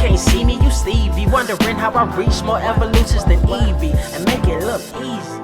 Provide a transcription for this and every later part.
can't see me, you Stevie. Wondering how I reach more evolutions than Eevee and make it look easy.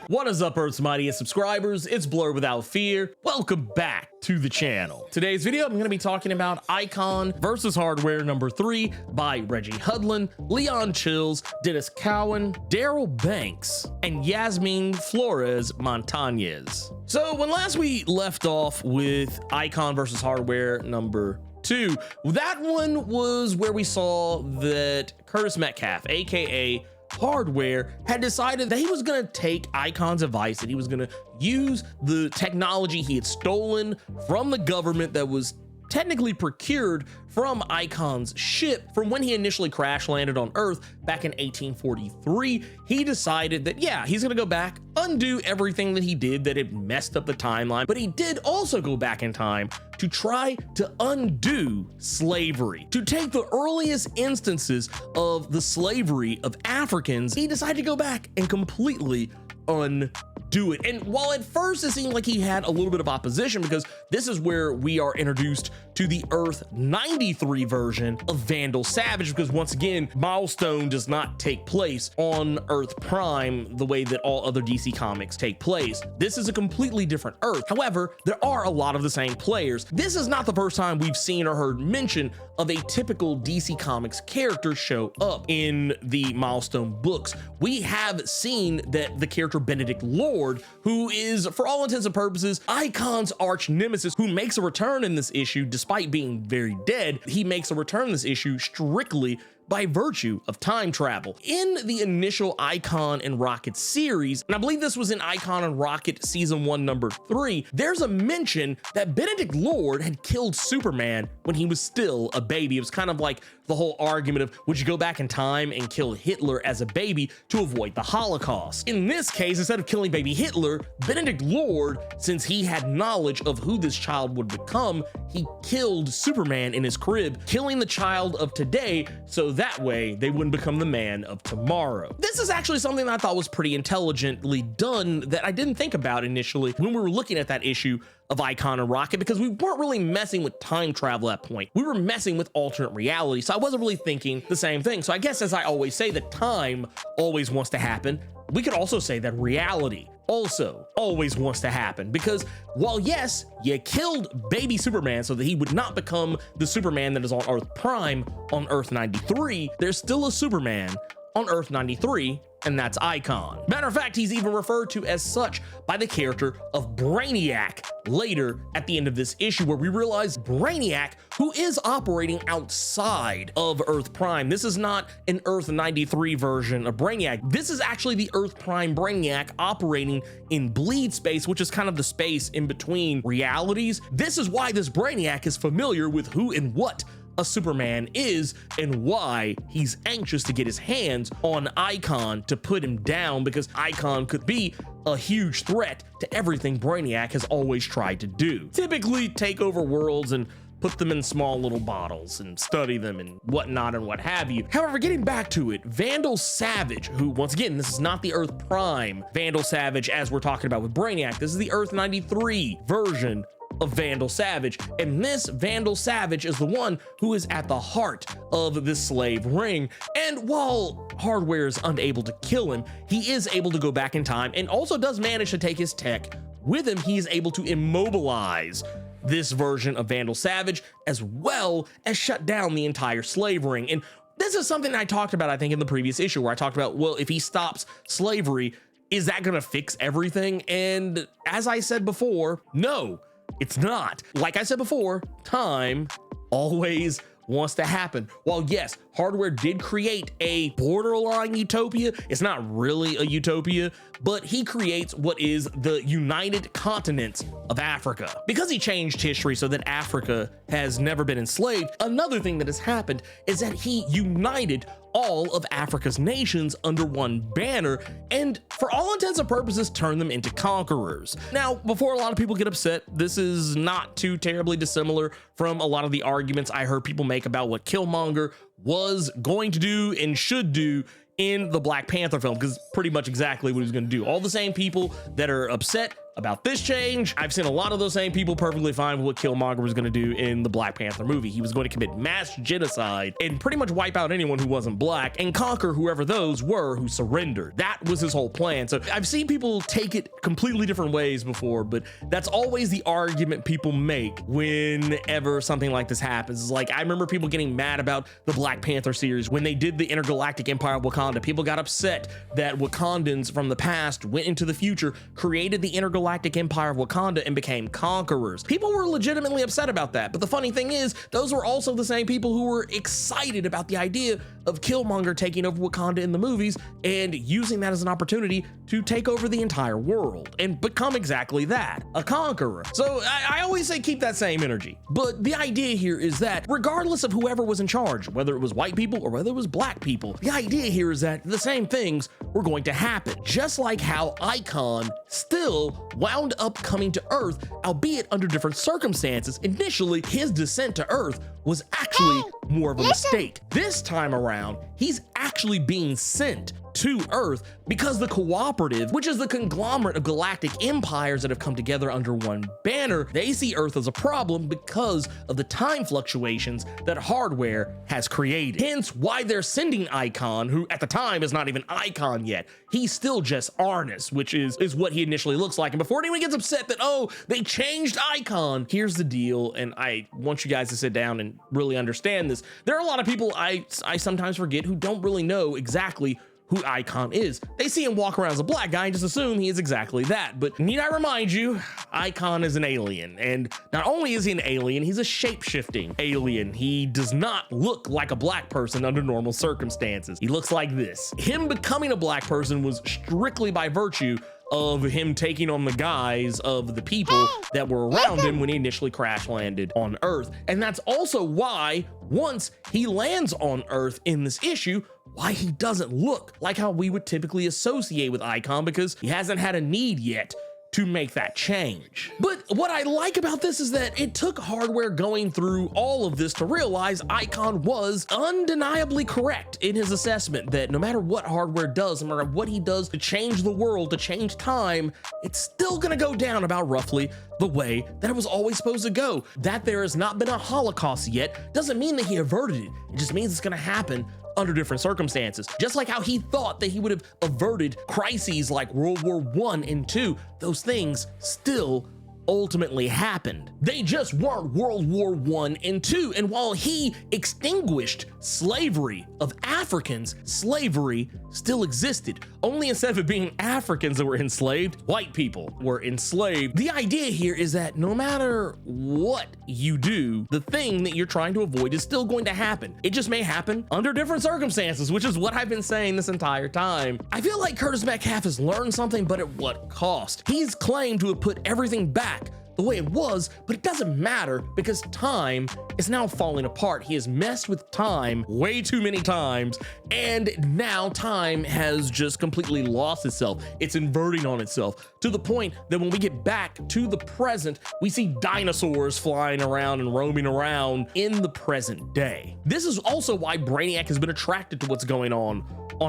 What is up, Earth's mightiest subscribers? It's Blerd without fear. Welcome back to the channel. Today's video, I'm going to be talking about Icon versus Hardware number 3 by Reggie Hudlin, Leon Chills, Dennis Cowan, Daryl Banks, and Yasmin Flores Montañez. So when last we left off with Icon versus Hardware number 2, that one was where we saw that Curtis Metcalf, aka Hardware, had decided that he was going to take Icon's advice, and he was going to use the technology he had stolen from the government that was technically procured from Icon's ship from when he initially crash landed on Earth back in 1843. He decided that, yeah, he's gonna go back, undo everything that he did that had messed up the timeline, but he did also go back in time to try to undo slavery. To take the earliest instances of the slavery of Africans, he decided to go back and completely undo it. And while at first it seemed like he had a little bit of opposition, because this is where we are introduced to the Earth 93 version of Vandal Savage, because once again, Milestone does not take place on Earth Prime the way that all other DC comics take place. This is a completely different Earth. However, there are a lot of the same players. This is not the first time we've seen or heard mention of a typical DC Comics character show up in the Milestone books. We have seen that the character Benedict Lord, who is, for all intents and purposes, Icon's arch nemesis, who makes a return in this issue despite being very dead. He makes a return in this issue strictly by virtue of time travel. In the initial Icon and Rocket series, and I believe this was in Icon and Rocket season 1 number 3, there's a mention that Benedict Lord had killed Superman when he was still a baby. It was kind of like the whole argument of, would you go back in time and kill Hitler as a baby to avoid the Holocaust? In this case, instead of killing baby Hitler, Benedict Lord, since he had knowledge of who this child would become, he killed Superman in his crib, killing the child of today so that way they wouldn't become the man of tomorrow. This is actually something that I thought was pretty intelligently done that I didn't think about initially when we were looking at that issue of Icon and Rocket, because we weren't really messing with time travel at that point. We were messing with alternate reality, so I wasn't really thinking the same thing. So I guess, as I always say, that time always wants to happen. We could also say that reality also always wants to happen, because while yes, you killed baby Superman so that he would not become the Superman that is on Earth Prime on Earth 93, there's still a Superman on Earth 93, and that's Icon. Matter of fact, he's even referred to as such by the character of Brainiac later at the end of this issue, where we realize Brainiac, who is operating outside of Earth Prime. This is not an Earth 93 version of Brainiac. This is actually the Earth Prime Brainiac operating in bleed space, which is kind of the space in between realities. This is why this Brainiac is familiar with who and what a Superman is, and why he's anxious to get his hands on Icon to put him down, because Icon could be a huge threat to everything Brainiac has always tried to do. Typically take over worlds and put them in small little bottles and study them and whatnot and what have you. However, getting back to it, Vandal Savage, who, once again, this is not the Earth Prime Vandal Savage as we're talking about with Brainiac. This is the Earth 93 version of Vandal Savage, and this Vandal Savage is the one who is at the heart of this slave ring. And while Hardware is unable to kill him, he is able to go back in time, and also does manage to take his tech with him. He is able to immobilize this version of Vandal Savage, as well as shut down the entire slave ring. And this is something I talked about, I think, in the previous issue, where I talked about, well, if he stops slavery, is that gonna fix everything? And as I said before, no, it's not. Like I said before, time always wants to happen. While yes, Hardware did create a borderline utopia, it's not really a utopia, but he creates what is the United Continents of Africa. Because he changed history so that Africa has never been enslaved, another thing that has happened is that he united all of Africa's nations under one banner, and for all intents and purposes turned them into conquerors. Now, before a lot of people get upset, this is not too terribly dissimilar from a lot of the arguments I heard people make about what Killmonger was going to do and should do in the Black Panther film, because pretty much exactly what he's going to do. All the same people that are upset about this change. I've seen a lot of those same people perfectly fine with what Killmonger was going to do in the Black Panther movie. He was going to commit mass genocide and pretty much wipe out anyone who wasn't black and conquer whoever those were who surrendered. That was his whole plan. So I've seen people take it completely different ways before, but that's always the argument people make whenever something like this happens. It's like, I remember people getting mad about the Black Panther series when they did the Intergalactic Empire of Wakanda. People got upset that Wakandans from the past went into the future, created the Intergalactic Empire of Wakanda, and became conquerors. People were legitimately upset about that. But the funny thing is, those were also the same people who were excited about the idea of Killmonger taking over Wakanda in the movies and using that as an opportunity to take over the entire world and become exactly that, a conqueror. So I always say keep that same energy. But the idea here is that regardless of whoever was in charge, whether it was white people or whether it was black people, the idea here is that the same things were going to happen. Just like how Icon still wound up coming to Earth, albeit under different circumstances. Initially, his descent to Earth was actually more of a mistake. This time around, he's actually being sent to Earth because the Cooperative, which is the conglomerate of galactic empires that have come together under one banner, they see Earth as a problem because of the time fluctuations that hardware has created. Hence why they're sending Icon, who at the time is not even Icon yet. He's still just Arnis, which is what he initially looks like. And before anyone gets upset that, oh, they changed Icon, here's the deal, and I want you guys to sit down and really understand this. There are a lot of people I sometimes forget who don't really know exactly who Icon is. They see him walk around as a black guy and just assume he is exactly that. But need I remind you, Icon is an alien. And not only is he an alien, he's a shape-shifting alien. He does not look like a black person under normal circumstances. He looks like this. Him becoming a black person was strictly by virtue of him taking on the guise of the people that were around him when he initially crash landed on Earth. And that's also why once he lands on Earth in this issue, why he doesn't look like how we would typically associate with Icon, because he hasn't had a need yet to make that change. But what I like about this is that it took hardware going through all of this to realize Icon was undeniably correct in his assessment that no matter what hardware does, no matter what he does to change the world, to change time, it's still gonna go down about roughly the way that it was always supposed to go. That there has not been a Holocaust yet doesn't mean that he averted it. It just means it's gonna happen under different circumstances. Just like how he thought that he would have averted crises like World War I and II, those things still ultimately happened. They just weren't World War I and II. And while he extinguished slavery of Africans, slavery still existed. Only instead of it being Africans that were enslaved, white people were enslaved. The idea here is that no matter what you do, the thing that you're trying to avoid is still going to happen. It just may happen under different circumstances, which is what I've been saying this entire time. I feel like Curtis Metcalf has learned something, but at what cost? He's claimed to have put everything back the way it was, but it doesn't matter because time is now falling apart. He has messed with time way too many times, and now time has just completely lost itself. It's inverting on itself to the point that when we get back to the present, we see dinosaurs flying around and roaming around in the present day. This is also why Brainiac has been attracted to what's going on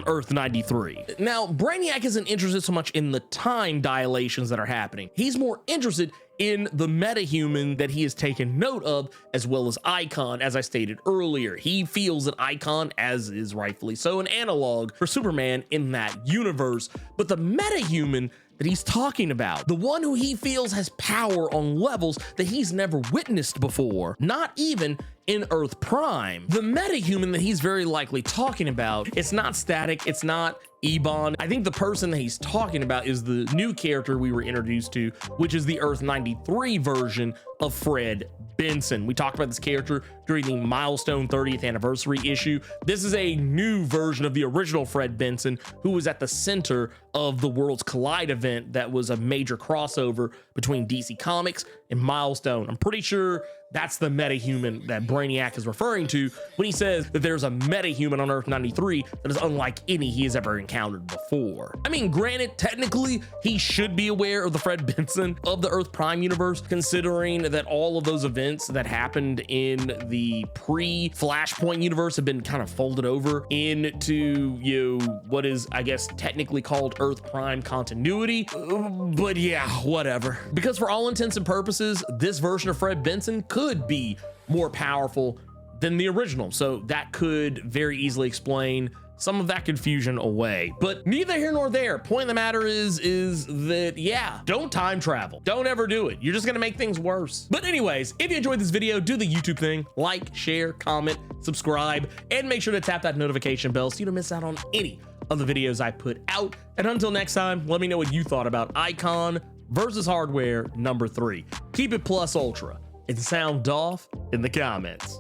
Earth 93. Now, Brainiac isn't interested so much in the time dilations that are happening. He's more interested in the metahuman that he has taken note of, as well as Icon, as I stated earlier. He feels that Icon, as is rightfully so, an analog for Superman in that universe. But the metahuman that he's talking about, the one who he feels has power on levels that he's never witnessed before, not even in Earth Prime. The metahuman that he's very likely talking about, it's not Static, it's not Ebon. I think the person that he's talking about is the new character we were introduced to, which is the Earth 93 version of Fred Benson. We talked about this character during the Milestone 30th anniversary issue. This is a new version of the original Fred Benson, who was at the center of the Worlds Collide event that was a major crossover between DC Comics and Milestone. I'm pretty sure that's the metahuman that Brainiac is referring to when he says that there's a metahuman on Earth 93 that is unlike any he has ever encountered before. I mean, granted, technically, he should be aware of the Fred Benson of the Earth Prime universe, considering that all of those events that happened in the the pre-Flashpoint universe have been kind of folded over into, you know, what is, I guess, technically called Earth Prime continuity. But yeah, whatever. Because for all intents and purposes, this version of Fred Benson could be more powerful than the original. So that could very easily explain some of that confusion away. But neither here nor there. Point of the matter is that, yeah, don't time travel. Don't ever do it. You're just gonna make things worse. But anyways, if you enjoyed this video, do the YouTube thing, like, share, comment, subscribe, and make sure to tap that notification bell so you don't miss out on any of the videos I put out. And until next time, let me know what you thought about Icon versus Hardware number 3. Keep it plus ultra and sound off in the comments.